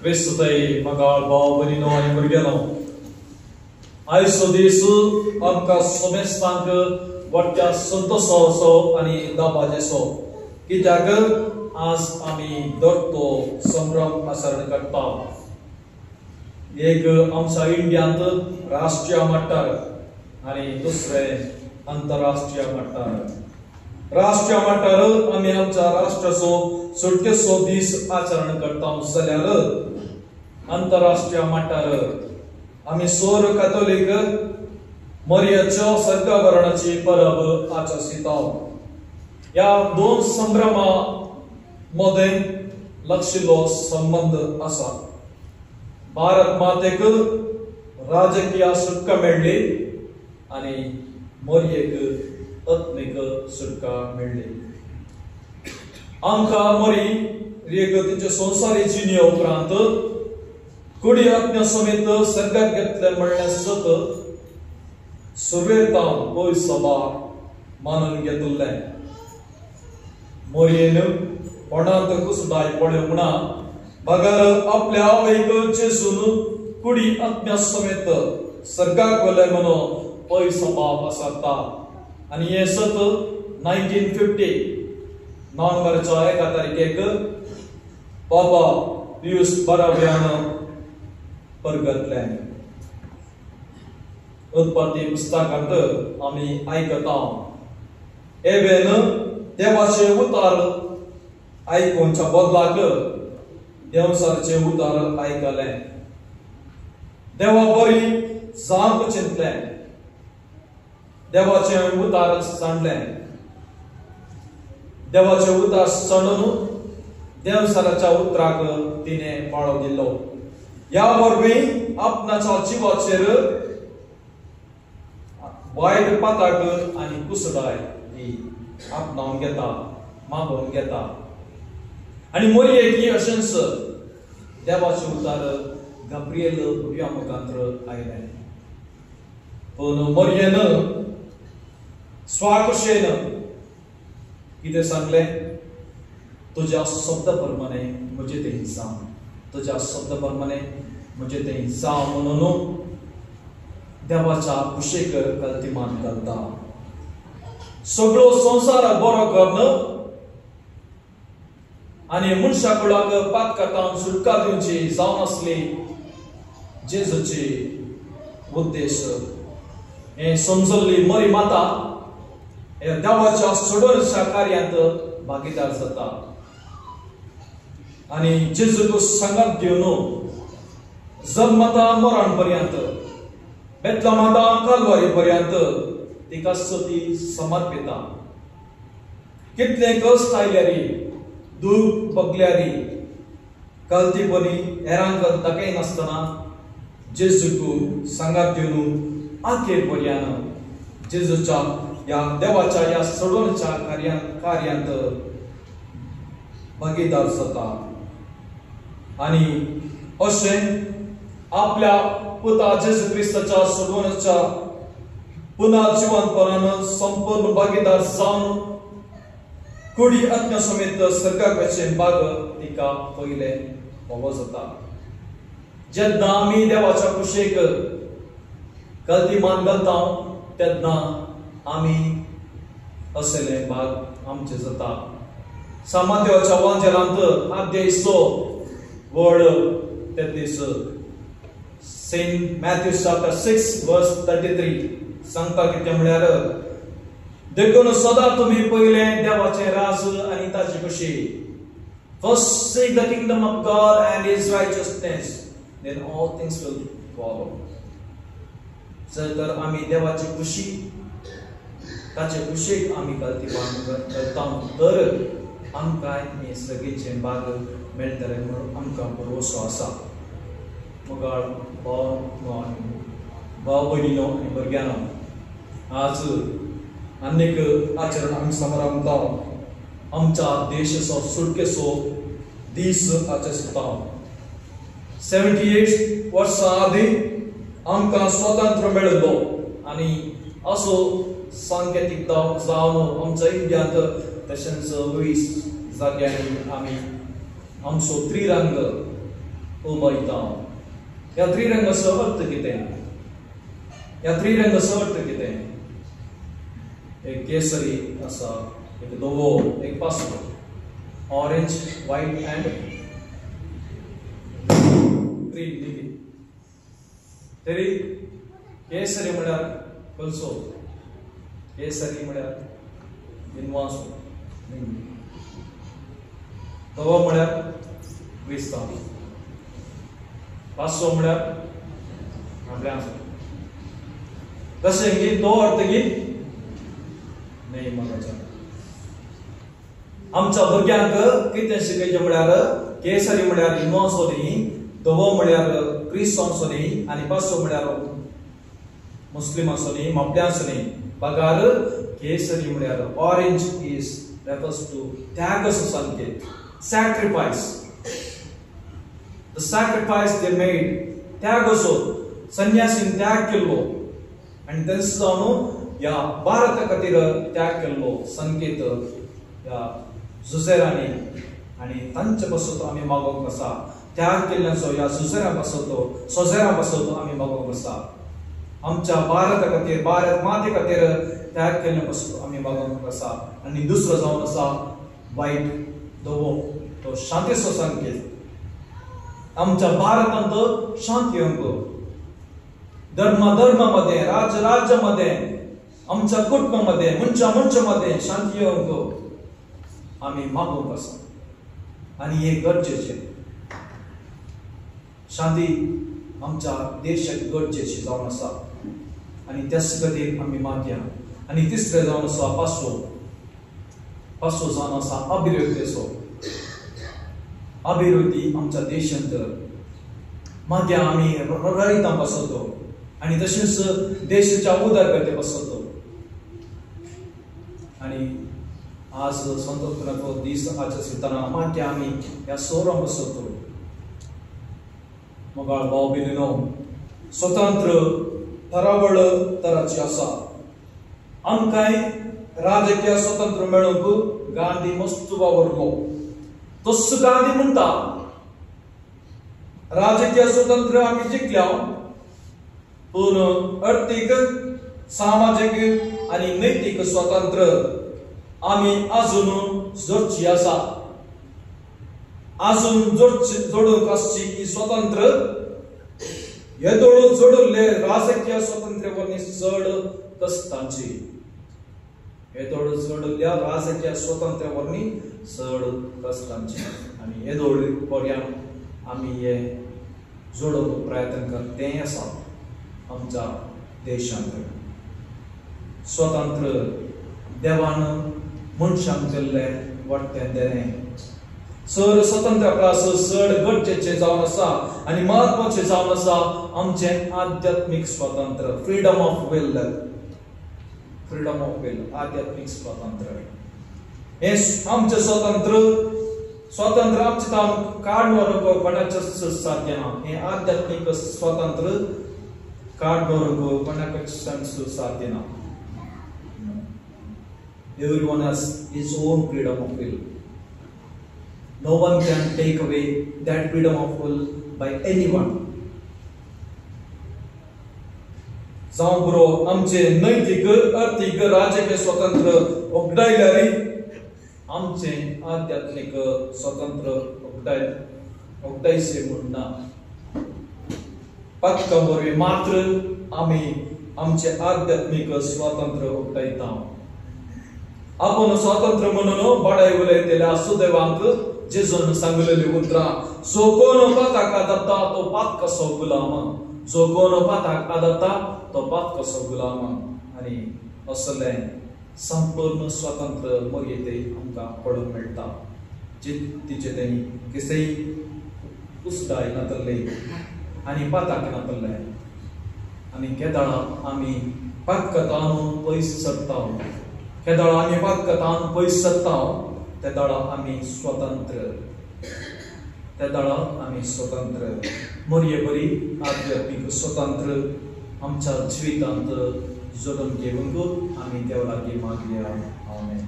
Kristutei magal bawani no ani murgeno. Aiso desu amka somestank watya santoso ani dabajeso. Kitaga आज आम्ही दरतो संभ्रम आचरण करता. एक आमचा इंडियात राष्ट्रीय मट्टार आणि दुसरे आंतरराष्ट्रीय मट्टार. राष्ट्रीय मट्टार आम्ही आमचा राष्ट्रसो सुटकेसो दीस आचरण करता जाल्यार आंतरराष्ट्रीय मट्टार आम्ही सोर कॅथोलिक मरियाच्या सर्गभरणाची परब आचरिता. या दोन संभ्रमा मध्ये लक्षिलो संबंध असा. भारत मातेक राजकीय सुटका मेळ्ळी आणि मरियेक आत्मिक सुटका मेळ्ळी. आमका मरी एक तिचे संसारी जिणे उपरांत कुडी आत्म्या समेत सर्गात घेतले म्हणण्यासत सुरवेरता होय सभा मानून घेतले. मरियेन कोणात कुसदाय पडे म्हणा बगर आपल्या आवयक जेसून कुडी आत्म्या समेत सर्गाक गेले म्हणून पै सभा आसाता. आणि हे सत 1950 नोव्हेंबरच्या 1 तारखेक बाबा पियुष बाराव्यान परगतले. उत्पत्ती पुस्तकांत आम्ही ऐकता एबेन देवाचे उतार ऐकूनच्या बदलाक देवसारचे उतार ऐकले. देवा बरी जांक चिंतले. देवाचे उतार जाणले. देवाचे उतार जाणून देवसाराच्या उतराक तिने पाळो दिलो. या वरवीं आपणाच्या जीवाचेर वायट पाताक आणि कुसडाय ही आपणावन घेता मागोवन घेता. आणि मरियेक ही अशेंच देवाचे उतार गब्रिएल भुरग्या मुखांतर आयले. पण मरियेन स्वाकुशेन कितें सांगले? तुझ्या शब्द प्रमाणे म्हजे तें जावं. तुझ्या शब्द प्रमाणे म्हजे तें जावं म्हणून देवाच्या कुशेक कल्तिमान घालता. सगळो संसार बरो करण आणि मनशाकुळाक पातकातान सुटका दिवची जावन असली जेजूची उद्देश हे समजल्ली मरी माता हे देवाच्या सोडवणच्या कार्यांत भागीदार जाता. आणि जेजूक संगत घेवन जल्मता मरण पर्यंत बेतलमाता कालवारी पर्यंत तिका सती समर्पिता. कितले कष्ट आयल्यारी दूख बगल्यारी कल्तीपणी हेरांक दाखय नासतना जेजूक सांगात दिवन आखे पर्यंत जेजूच्या या देवाच्या या सोडवणच्या कार्यांत भागीदार जाता. आणि अशें आपल्या पुता जेजू क्रिस्ताच्या सोडवणच्या पुन्हा जिवंतपणान संपूर्ण भागीदार जावन कुडी आत्म्या समेत सर्गाक वचून भाग तिका पयले फावो जाता. जेन्ना आमी देवाच्या कुशेक कल्तिमान घालता तेन्ना आमी असले भाग आमचे जाता. सामान्याच्या वांजेलांत अध्याय 6 वड 33 सेंट मॅथ्यू चॅप्टर 6 वर्स 33 सांगता कितें म्हळ्यार देखून सदा तुम्ही पहिले देवाचे राज आणि ताची कुशी. First seek the kingdom of God and His righteousness, then all things will follow. जर आम्ही देवाची कुशी ताचे कुशेक आम्ही कल्तिमान करता तर आमकां हे सगळेचे भाग मेळटले म्हणून आमकां भरवसो आसा. मगाळ भाव भयणीनो आनी भुरग्यांनो, आज अनेक आचरण आम्ही समारंभ आमच्या देशाचो सुटकेचो दीस आचरिता. 78 वर्सां आदी आमकां स्वातंत्र्य मेळ्ळो आणि असो सांकेतीक जावन आमच्या इंडियांत तशेंच 20 जाग्यांनी आमी आमचो त्रिरंग उबयता. ह्या त्रिरंगाचो अर्थ कितें? ह्या त्रिरंगाचो अर्थ कितें? एक केसरी आसा, एक धवो, एक पासो. Orange, white end green lily. तरी केसरी म्हळ्यार कलसो, केसरी म्हळ्यार विनवासो, धवो म्हळ्यार क्रिस्तांव, पासो म्हळ्यार आपल्याचो. कशें की तो अर्थ की नाही मगाचा. आमच्या भुरग्यांक कितें शिकयचें म्हळ्यार केसरी म्हळ्यार विनवासो न्ही, धवो म्हळ्यार क्रिस्तांवसो न्ही, आनी पासो म्हळ्यार मुस्लिमांचो न्ही, मापड्यांचो न्ही. बघार केसरी म्हळ्यार ऑरेंज इज रेफर्स टू त्यागाचो संकेत, sacrifice. The sacrifice they made, त्यागाचो, संन्यासीन त्याग केल्लो आनी तेंच जावन ह्या भारता खातीर त्याग केल्लो संकेत ह्या झुजेरांनी. आनी तांचे पासून आमी मागोवंक आसा. त्याग केल्ल्याचो ह्या झुजेरां पासून, सोजेरां पासून आमी मागोवंक आसा. आमच्या भारता खातीर, भारत माते खातीर त्याग केल्ल्या पासून आमी मागोवंक आसा. आनी दुसरो जावन आसा वायट, धवो, तो शांतीचो संकेत. आमच्या भारतांत शांती अंक, धर्मामध्ये, राज्यामध्ये, आमच्या कुटुंबामध्ये, मनशामध्ये शांती अंक आमी मागोवंक आसा. आनी हे गरजेचें. शांती आमच्या देशाक गरजेची जावन आसा आनी त्याच खातीर आमी मागया. आनी तिसरें जावन आसा पासो. पासो जावन आसा अभिवृद्धीचो. अभिवृद्धी आमच्या देशांत मागया आमी रयतां बसयतो आनी तशेंच देशाच्या उदरगते बसयतो. आनी आज स्वतंत्रताचो दीस आचरतना मागया आमी ह्या सोरां बसयतो. मोगाळ भाव भयणीनो, स्वतंत्र तरावळ तराची आसा. आमकांय राजकीय स्वतंत्र मेळोवंक गांधी मस्त वावरलो. तसो गांधी म्हणटा राजकीय स्वतंत्र आमी जिखल्या, पूण अर्थीक, सामाजीक आनी नैतीक स्वतंत्र आमी अजून जोडची आसा. अजून जोडूंक आसची ही स्वतंत्र येदोळ जोडले राजकीय स्वातंत्र्यावरणी चड कश्टांची. येदोळ जोडल्या राजकीय स्वातंत्र्यावरणी चड कश्टांची. आनी येदोळ पर्यंत आमी हे जोडोवपाक प्रयत्न करते आसा. आमच्या देशांत स्वतंत्र देवान मनशांक केल्लें वाडटें देणें. सर स्वतंत्र प्रास चड गरजेचें जावन आसा आनी महत्वाचें जावन आसा आमचें आध्यात्मिक स्वातंत्र्य, freedom of will. Freedom of will, आध्यात्मिक स्वातंत्र्य. हे आमचें स्वातंत्र्य आमचें काम काडून व्हरप कोणाचें साध्य ना. हे आध्यात्मिक स्वातंत्र्य काडून व्हरप कोणाचें साध्य ना. Everyone has his own freedom of will. No one can take away that freedom of will by anyone. जावं बरो आमचे नैतीक, अर्थीक, राजकीय स्वतंत्र उगडायल्यार आमचे आध्यात्मिक स्वतंत्र उगडायचे म्हणना. पक्का वरवीं मात्र आमी आमचे आध्यात्मिक स्वातंत्र्य उगडायता. आपण स्वातंत्र्य म्हणून बडाय उलयतल्या सुदैवांक जेजून सांगलेली उतरां, जो कोण पाताक आदत्ता तो पात कसो गुलाम, जो कोण पाताक आदत्ता तो पात कसो गुलाम. आनी असलें संपूर्ण स्वातंत्र्य मोरयेते आमकां पळोवंक मेळटा. तिचे तें कितेंय कुसडाय नातल्ले आनी पाताक नातल्ले. आनी केदाळा आमी पातकतान पयस सरता. केदाळा आमी पातकतान पयस सरता. त्या दाळा आमी स्वतंत्र. त्या दाळा आमी स्वतंत्र. मोरये बरी आध्यात्मिक स्वतंत्र आमच्या जिवितांत जोडून घेवंक आमी देवा लागीं मागया. आमेन.